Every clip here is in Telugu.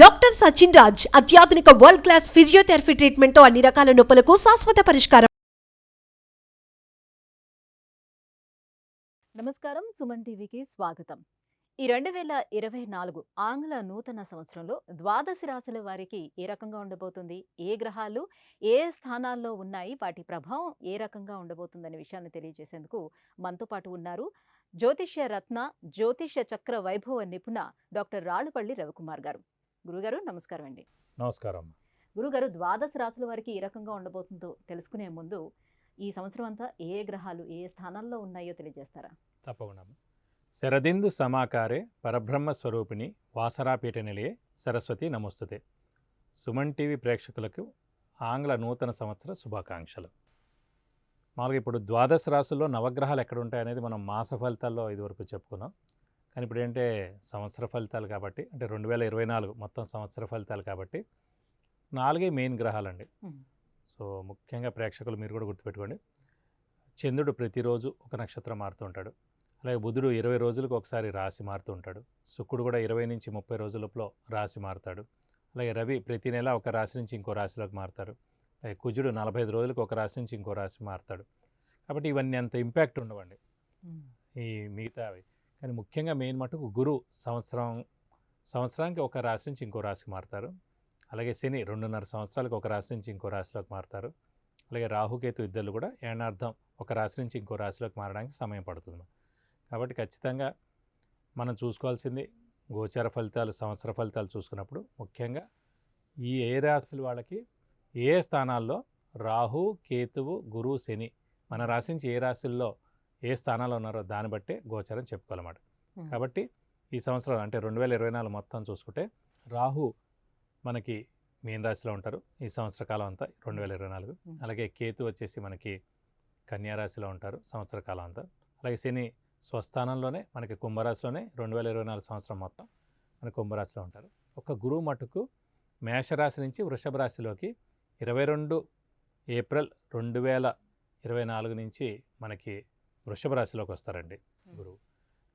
డాక్టర్ సచిన్ రాజ్ అత్యాధునిక వరల్డ్ క్లాస్ ఫిజియోథెరపీ ట్రీట్మెంట్ తో అన్ని రకాల నొప్పులకు శాశ్వత పరిష్కారం. నమస్కారం, సుమన్ టీవీకి స్వాగతం. ఈ 2024 ఆంగ్ల నూతన సంవత్సరంలో ద్వాదశి రాశుల వారికి ఏ రకంగా ఉండబోతుంది, ఏ గ్రహాలు ఏ స్థానాల్లో ఉన్నాయి, వాటి ప్రభావం ఏ రకంగా ఉండబోతుందనే విషయాన్ని తెలియజేసేందుకు మనతో పాటు ఉన్నారు జ్యోతిష్య రత్న జ్యోతిష్య చక్ర వైభవ నిపుణ డాక్టర్ రాళ్ళపల్లి రవికుమార్ గారు. గురుగారు నమస్కారం అండి. నమస్కారం. గురుగారు, ద్వాదశ రాశుల వారికి ఏ రకంగా ఉండబోతుందో తెలుసుకునే ముందు ఈ సంవత్సరం అంతా ఏ గ్రహాలు ఏ స్థానాల్లో ఉన్నాయో తెలియజేస్తారా? తప్పకుండా. శరదిందు సమాకారే పరబ్రహ్మ స్వరూపిణి వాసరాపీఠ నిలయే సరస్వతి నమోస్తుతే. సుమన్ టీవీ ప్రేక్షకులకు ఆంగ్ల నూతన సంవత్సర శుభాకాంక్షలు. మామూలుగా ఇప్పుడు ద్వాదశ రాశుల్లో నవగ్రహాలు ఎక్కడ ఉంటాయనేది మనం మాస ఫలితాల్లో ఇదివరకు చెప్పుకున్నాం. కానీ ఇప్పుడు ఏంటంటే సంవత్సర ఫలితాలు కాబట్టి, అంటే 2024 మొత్తం సంవత్సర ఫలితాలు కాబట్టి 4 మెయిన్ గ్రహాలండి. సో ముఖ్యంగా ప్రేక్షకులు మీరు కూడా గుర్తుపెట్టుకోండి, చంద్రుడు ప్రతిరోజు ఒక నక్షత్రం మారుతూ ఉంటాడు. అలాగే బుధుడు 20 రోజులకు ఒకసారి రాశి మారుతూ ఉంటాడు. శుక్రుడు కూడా 20 నుంచి 30 రోజుల లోపల రాశి మారుతాడు. అలాగే రవి ప్రతి నెల ఒక రాశి నుంచి ఇంకో రాశిలోకి మారుతాడు. అలాగే కుజుడు 45 రోజులకు ఒక రాశి నుంచి ఇంకో రాశి మారుతాడు. కాబట్టి ఇవన్నీ అంత ఇంపాక్ట్ ఉండవండి ఈ మిగతావి. కానీ ముఖ్యంగా మెయిన్ మటుకు గురు సంవత్సరానికి ఒక రాశి నుంచి ఇంకో రాశికి మారుతారు. అలాగే శని 2.5 సంవత్సరాలకు ఒక రాశి నుంచి ఇంకో రాశిలోకి మారుతారు. అలాగే రాహుకేతు ఇద్దరు కూడా ఏనార్థం ఒక రాశి నుంచి ఇంకో రాశిలోకి మారడానికి సమయం పడుతుంది. కాబట్టి ఖచ్చితంగా మనం చూసుకోవాల్సింది గోచార ఫలితాలు, సంవత్సర ఫలితాలు చూసుకున్నప్పుడు ముఖ్యంగా ఈ ఏ రాశుల వాళ్ళకి ఏ స్థానాల్లో రాహు, కేతువు, గురువు, శని మన రాశి నుంచి ఏ రాశుల్లో ఏ స్థానాల్లో ఉన్నారో దాన్ని బట్టే గోచారం చెప్పుకోవాలన్నమాట. కాబట్టి ఈ సంవత్సరం అంటే 2024 మొత్తం చూసుకుంటే రాహు మనకి మీన రాశిలో ఉంటారు ఈ సంవత్సర కాలం అంతా 2024. అలాగే కేతు వచ్చేసి మనకి కన్యా రాశిలో ఉంటారు సంవత్సర కాలం అంతా. అలాగే శని స్వస్థానంలోనే మనకి కుంభరాశిలోనే 2024 సంవత్సరం మొత్తం మన కుంభరాశిలో ఉంటారు. ఒక గురువు మటుకు మేషరాశి నుంచి వృషభ రాశిలోకి 22 ఏప్రిల్ 2024 నుంచి మనకి వృషభ రాశిలోకి వస్తారండి గురువు.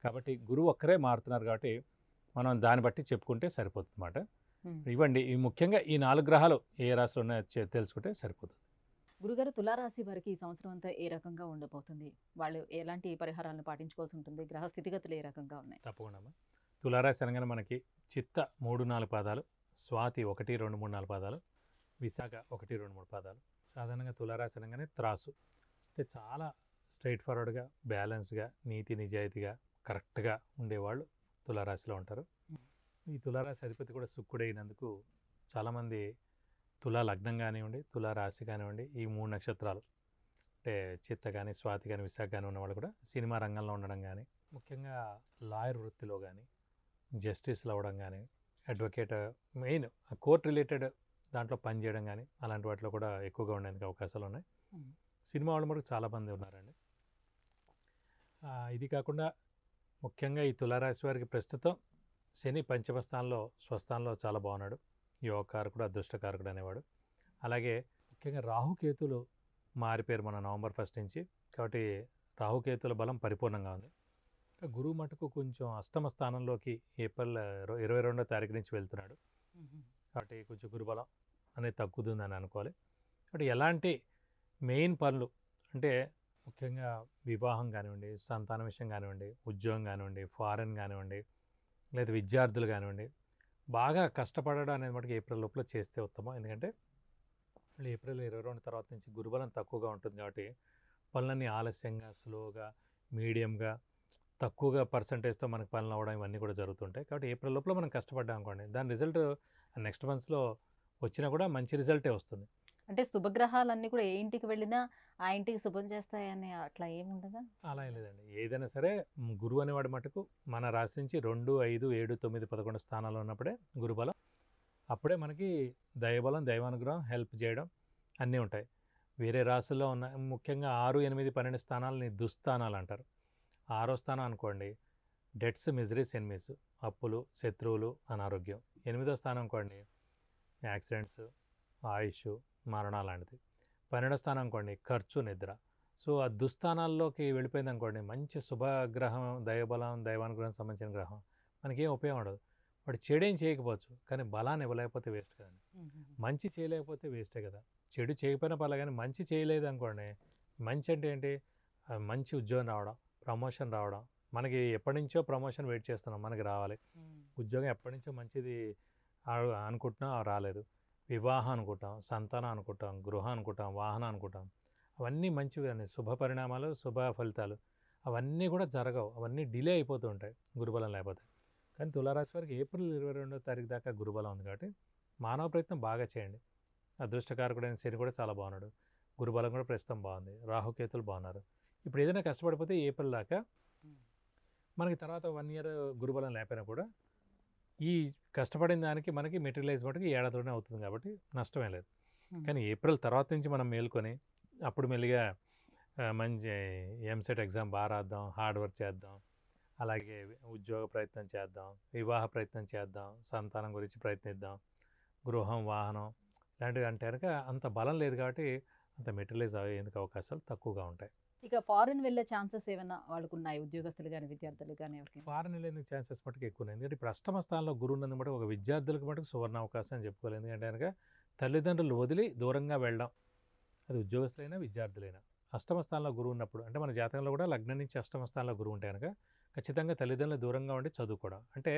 కాబట్టి గురువు ఒక్కరే మారుతున్నారు కాబట్టి మనం దాన్ని బట్టి చెప్పుకుంటే సరిపోతుంది అన్నమాట. ఇవ్వండి ఈ ముఖ్యంగా ఈ 4 గ్రహాలు ఏ రాశిలో ఉన్నాయో తెలుసుకుంటే సరిపోతుంది. గురుగారు, తులారాశి వారికి ఈ సంవత్సరం అంతా ఏ రకంగా ఉండబోతుంది? వాళ్ళు ఎలాంటి పరిహారాలను పాటించుకోవాల్సి ఉంటుంది? గ్రహ స్థితిగతులు ఏ రకంగా ఉన్నాయి? తప్పకుండా. తులారాశి అనగానే మనకి చిత్త 3-4 పాదాలు, స్వాతి 1-2-3-4 పాదాలు, విశాఖ 1-2-3 పాదాలు. సాధారణంగా తులారాశి అనగానే త్రాసు అంటే చాలా స్ట్రైట్ ఫార్వర్డ్గా, బ్యాలెన్స్డ్గా, నీతి నిజాయితీగా, కరెక్ట్గా ఉండేవాళ్ళు తులారాశిలో ఉంటారు. ఈ తులారాశి అధిపతి కూడా శుక్రుడు అయినందుకు చాలామంది తులా లగ్నం కానివ్వండి, తులా రాశి కానివ్వండి, ఈ 3 నక్షత్రాలు అంటే చిత్త కానీ, స్వాతి కానీ, విశాఖ కానీ ఉన్నవాళ్ళు కూడా సినిమా రంగంలో ఉండడం కానీ, ముఖ్యంగా లాయర్ వృత్తిలో కానీ, జస్టిస్లు అవ్వడం కానీ, అడ్వకేట్ మెయిన్ కోర్ట్ రిలేటెడ్ దాంట్లో పనిచేయడం కానీ అలాంటి వాటిలో కూడా ఎక్కువగా ఉండేందుకు అవకాశాలు ఉన్నాయి. సినిమా వాళ్ళు మటుకు చాలామంది ఉన్నారండి. ఇది కాకుండా ముఖ్యంగా ఈ తులారాశి వారికి ప్రస్తుతం శని పంచమ స్థానంలో స్వస్థానంలో చాలా బాగున్నాడు. యోగకారకుడు, అదృష్టకారకుడు అనేవాడు. అలాగే ముఖ్యంగా రాహుకేతులు మారిపోయారు మన నవంబర్ 1 నుంచి. కాబట్టి రాహుకేతుల బలం పరిపూర్ణంగా ఉంది. గురువు మటుకు కొంచెం అష్టమ స్థానంలోకి ఏప్రిల్ 22వ తారీఖు నుంచి వెళ్తున్నాడు. కాబట్టి కొంచెం గురుబలం అనేది తగ్గుతుందని అనుకోవాలి. కాబట్టి ఎలాంటి మెయిన్ పనులు అంటే ముఖ్యంగా వివాహం కానివ్వండి, సంతాన విషయం కానివ్వండి, ఉద్యోగం కానివ్వండి, ఫారెన్ కానివ్వండి, లేదా విద్యార్థులు కానివ్వండి, బాగా కష్టపడడం అనేది మటుకు ఏప్రిల్ లోపల చేస్తే ఉత్తమం. ఎందుకంటే ఏప్రిల్ 22 తర్వాత నుంచి గురుబలం తక్కువగా ఉంటుంది కాబట్టి పనులన్నీ ఆలస్యంగా, స్లోగా, మీడియంగా, తక్కువగా పర్సంటేజ్తో మనకు పనులు అవ్వడం ఇవన్నీ కూడా జరుగుతుంటాయి. కాబట్టి ఏప్రిల్ లోపల మనం కష్టపడ్డాం అనుకోండి, దాని రిజల్ట్ నెక్స్ట్ మంత్స్లో వచ్చినా కూడా మంచి రిజల్టే వస్తుంది. అంటే శుభగ్రహాలన్నీ కూడా ఏ ఇంటికి వెళ్ళినా ఆ ఇంటికి శుభం చేస్తాయని అట్లా ఏముండదా? అలా ఏం లేదండి. ఏదైనా సరే గురువు అనేవాడు మటుకు మన రాశి నుంచి 2, 5, 7, 9, 11 స్థానాల్లో ఉన్నప్పుడే గురుబలం. అప్పుడే మనకి దైవబలం, దైవానుగ్రహం, హెల్ప్ చేయడం అన్నీ ఉంటాయి. వేరే రాశుల్లో ఉన్న ముఖ్యంగా 6, 8, 12 స్థానాలని దుస్థానాలు అంటారు. 6వ స్థానం అనుకోండి డెట్స్, మిజరీస్, ఎనిమీస్, అప్పులు, శత్రువులు, అనారోగ్యం. 8వ స్థానం అనుకోండి యాక్సిడెంట్స్, ఆయుష్, మరణాలు లాంటిది. 12వ స్థానం అనుకోండి ఖర్చు, నిద్ర. సో ఆ దుస్థానాల్లోకి వెళ్ళిపోయింది అనుకోండి మంచి శుభగ్రహం, దైవబలం, దైవానుగ్రహం సంబంధించిన గ్రహం మనకేం ఉపయోగం ఉండదు. వాడు చెడేం చేయకపోవచ్చు, కానీ బలాన్ని ఇవ్వలేకపోతే వేస్ట్ కదండి. మంచి చేయలేకపోతే వేస్టే కదా. చెడు చేయకపోయినా పర్లే కానీ మంచి చేయలేదు అనుకోండి, మంచి అంటే ఏంటి, మంచి ఉద్యోగం రావడం, ప్రమోషన్ రావడం. మనకి ఎప్పటి నుంచో ప్రమోషన్ వెయిట్ చేస్తున్నాం, మనకి రావాలి. ఉద్యోగం ఎప్పటి నుంచో మంచిది అనుకుంటున్నాం, రాలేదు. వివాహం అనుకుంటాం, సంతానం అనుకుంటాం, గృహం అనుకుంటాం, వాహనం అనుకుంటాం. అవన్నీ మంచివి కానీ శుభ పరిణామాలు, శుభ ఫలితాలు అవన్నీ కూడా జరగవు. అవన్నీ డిలే అయిపోతూ ఉంటాయి గురుబలం లేకపోతే. కానీ తులారాశి వారికి ఏప్రిల్ 22వ తారీఖు దాకా గురుబలం ఉంది కాబట్టి మానవ ప్రయత్నం బాగా చేయండి. అదృష్టకారకుడైన శని కూడా చాలా బాగున్నాడు, గురుబలం కూడా ప్రస్తుతం బాగుంది, రాహుకేతులు బాగున్నారు. ఇప్పుడు ఏదైనా కష్టపడిపోతే ఏప్రిల్ దాకా మనకి తర్వాత 1 ఇయర్ గురుబలం లేకపోయినా కూడా ఈ కష్టపడిన దానికి మనకి మెటీరియలైజ్ మటుకు ఏడాదిలోనే అవుతుంది కాబట్టి నష్టమే లేదు. కానీ ఏప్రిల్ తర్వాత నుంచి మనం మేల్కొని అప్పుడు మెల్లిగా మంచి ఎంసెట్ ఎగ్జామ్ బాగా రాద్దాం, హార్డ్ వర్క్ చేద్దాం, అలాగే ఉద్యోగ ప్రయత్నం చేద్దాం, వివాహ ప్రయత్నం చేద్దాం, సంతానం గురించి ప్రయత్నిద్దాం, గృహం, వాహనం ఇలాంటివి అంటే కనుక అంత బలం లేదు కాబట్టి అంత మెటీరియలైజ్ అయ్యేందుకు అవకాశాలు తక్కువగా ఉంటాయి. ఇక ఫారెన్ వెళ్ళే ఛాన్సెస్ ఏమైనా వాళ్ళకు ఉన్నాయి, ఉద్యోగస్తులు కానీ విద్యార్థులు కానీ ఎవరికి? ఫారెన్ వెళ్ళేందుకు ఛాన్సెస్ మటుకు ఎక్కువ ఉన్నాయి. ఎందుకంటే ఇప్పుడు అష్టమ స్థానంలో గురువు ఉన్నందుకు మటుకు ఒక విద్యార్థులకు మటుకు సువర్ణ అవకాశం అని చెప్పుకోలేదు. ఎందుకంటే కనుక తల్లిదండ్రులు వదిలి దూరంగా వెళ్ళడం, అది ఉద్యోగస్తులైనా విద్యార్థులైనా. అష్టమ స్థానంలో గురువు ఉన్నప్పుడు అంటే మన జాతకంలో కూడా లగ్నం నుంచి అష్టమ స్థానంలో గురువు ఉంటే కనుక ఖచ్చితంగా తల్లిదండ్రులు దూరంగా ఉండి చదువుకోవడం. అంటే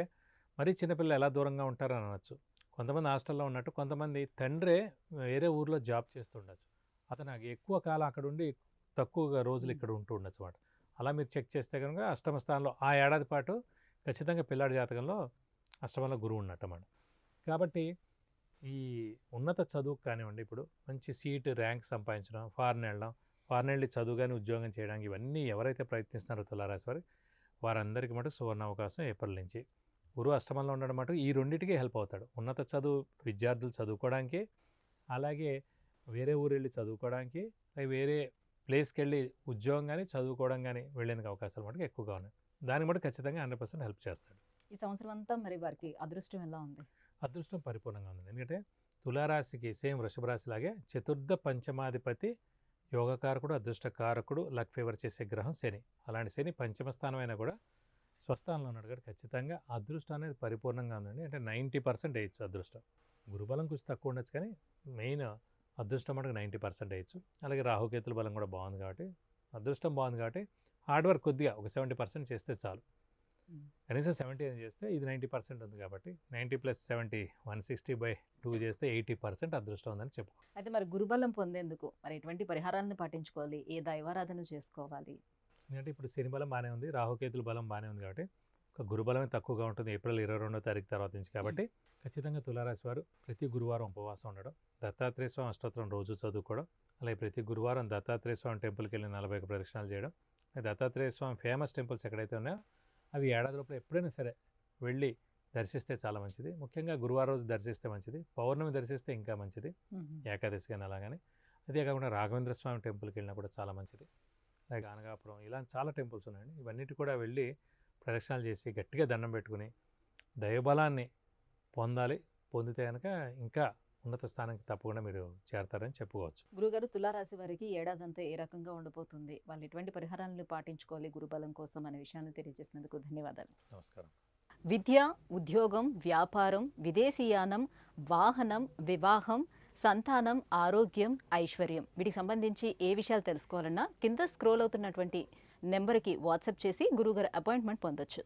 మరీ చిన్నపిల్లలు ఎలా దూరంగా ఉంటారని అనొచ్చు. కొంతమంది హాస్టల్లో ఉన్నట్టు కొంతమంది తండ్రే వేరే ఊర్లో జాబ్ చేస్తుండొచ్చు, అతను ఎక్కువ కాలం అక్కడ ఉండి తక్కువగా రోజులు ఇక్కడ ఉంటూ ఉండొచ్చు అన్నమాట. అలా మీరు చెక్ చేస్తే కనుక అష్టమ స్థానంలో ఆ ఏడాది పాటు ఖచ్చితంగా పిల్లాడి జాతకంలో అష్టమంలో గురువు ఉన్నట్టు అన్నమాట. కాబట్టి ఈ ఉన్నత చదువు కానివ్వండి, ఇప్పుడు మంచి సీట్ ర్యాంక్ సంపాదించడం, ఫారెన్ వెళ్ళడం, ఫారెన్ వెళ్ళి చదువు కానీ ఉద్యోగం చేయడానికి ఇవన్నీ ఎవరైతే ప్రయత్నిస్తున్నారో తులారాశి వారు వారందరికీ మటు సువర్ణ అవకాశం ఏప్రిల్ నుంచి. గురువు అష్టమంలో ఉండడం మటు ఈ రెండింటికి హెల్ప్ అవుతాడు. ఉన్నత చదువు విద్యార్థులు చదువుకోవడానికి, అలాగే వేరే ఊరు వెళ్ళి చదువుకోవడానికి, వేరే ప్లేస్కి వెళ్ళి ఉద్యోగం కానీ చదువుకోవడం కానీ వెళ్ళేందుకు అవకాశాలు మటుకు ఎక్కువగా ఉన్నాయి. దానికి మటు ఖచ్చితంగా 100% హెల్ప్ చేస్తాడు. ఈ సంవత్సరం అంతా మరి వారికి అదృష్టం ఎలా ఉంది? అదృష్టం పరిపూర్ణంగా ఉంది. ఎందుకంటే తులారాశికి సేమ్ వృషభ రాశి లాగే చతుర్థ పంచమాధిపతి, యోగకారకుడు, అదృష్టకారకుడు, లక్ ఫేవర్ చేసే గ్రహం శని. అలాంటి శని పంచమ స్థానం అయినా కూడా స్వస్థానంలో ఉన్నాడు కాబట్టి ఖచ్చితంగా అదృష్టం అనేది పరిపూర్ణంగా ఉందండి. అంటే 90% వేయచ్చు అదృష్టం. గురుబలం కొంచెం తక్కువ ఉండొచ్చు కానీ మెయిన్ అదృష్టం మటుకు 90% వేయచ్చు. అలాగే రాహుకేతుల బలం కూడా బాగుంది కాబట్టి అదృష్టం బాగుంది కాబట్టి హార్డ్ వర్క్ కొద్దిగా ఒక 70% చేస్తే చాలు. కనీసం 70 అని చేస్తే ఇది 90% ఉంది కాబట్టి 90 + 70 160/2 చేస్తే 80% అదృష్టం ఉందని చెప్పు. అయితే మరి గురుబలం పొందేందుకు మరి ఎటువంటి పరిహారాలను పాటించుకోవాలి, ఏ దైవారాధన చేసుకోవాలి? ఎందుకంటే ఇప్పుడు శని బలం బాగానే ఉంది, రాహుకేతుల బలం బాగానే ఉంది కాబట్టి ఒక గురుబలమే తక్కువగా ఉంటుంది ఏప్రిల్ 22వ తారీఖు తర్వాత నుంచి. కాబట్టి ఖచ్చితంగా తులారాశి వారు ప్రతి గురువారం ఉపవాసం ఉండడం, దత్తాత్రేయ స్వామి అష్టోత్తరం రోజు చదువుకోవడం, అలాగే ప్రతి గురువారం దత్తాత్రేయ స్వామి టెంపుల్కి వెళ్ళి 41 ప్రదక్షిణాలు చేయడం. దత్తాత్రేయ స్వామి ఫేమస్ టెంపుల్స్ ఎక్కడైతే ఉన్నాయో అవి ఏడాది లోపల ఎప్పుడైనా సరే వెళ్ళి దర్శిస్తే చాలా మంచిది. ముఖ్యంగా గురువారం రోజు దర్శిస్తే మంచిది, పౌర్ణమి దర్శిస్తే ఇంకా మంచిది, ఏకాదశి కానీ అలాగని. అదే కాకుండా రాఘవేంద్ర స్వామి టెంపుల్కి వెళ్ళినా కూడా చాలా మంచిది. అలాగే గానగాపురం ఇలాంటి చాలా టెంపుల్స్ ఉన్నాయండి. ఇవన్నిటి కూడా వెళ్ళి ప్రదక్షిణాలు చేసి గట్టిగా దండం పెట్టుకుని దైవబలాన్ని పొందాలి. పొందితే కనుక ఇంకా ఉన్నత స్థానానికి తప్పకుండా మీరు చేరతారని చెప్పుకోవచ్చు. గురుగారు, తులారాశి వారికి ఏడాదంతా ఏ రకంగా ఉండబోతుంది, వాళ్ళు ఎటువంటి పరిహారాలను పాటించుకోవాలి గురుబలం కోసం అనే విషయాన్ని తెలియజేసినందుకు ధన్యవాదాలు. నమస్కారం. విద్య, ఉద్యోగం, వ్యాపారం, విదేశీయానం, వాహనం, వివాహం, సంతానం, ఆరోగ్యం, ఐశ్వర్యం వీటికి సంబంధించి ఏ విషయాలు తెలుసుకోవాలన్నా కింద స్క్రోల్ అవుతున్నటువంటి నెంబర్కి వాట్సాప్ చేసి గురుగారు అపాయింట్మెంట్ పొందొచ్చు.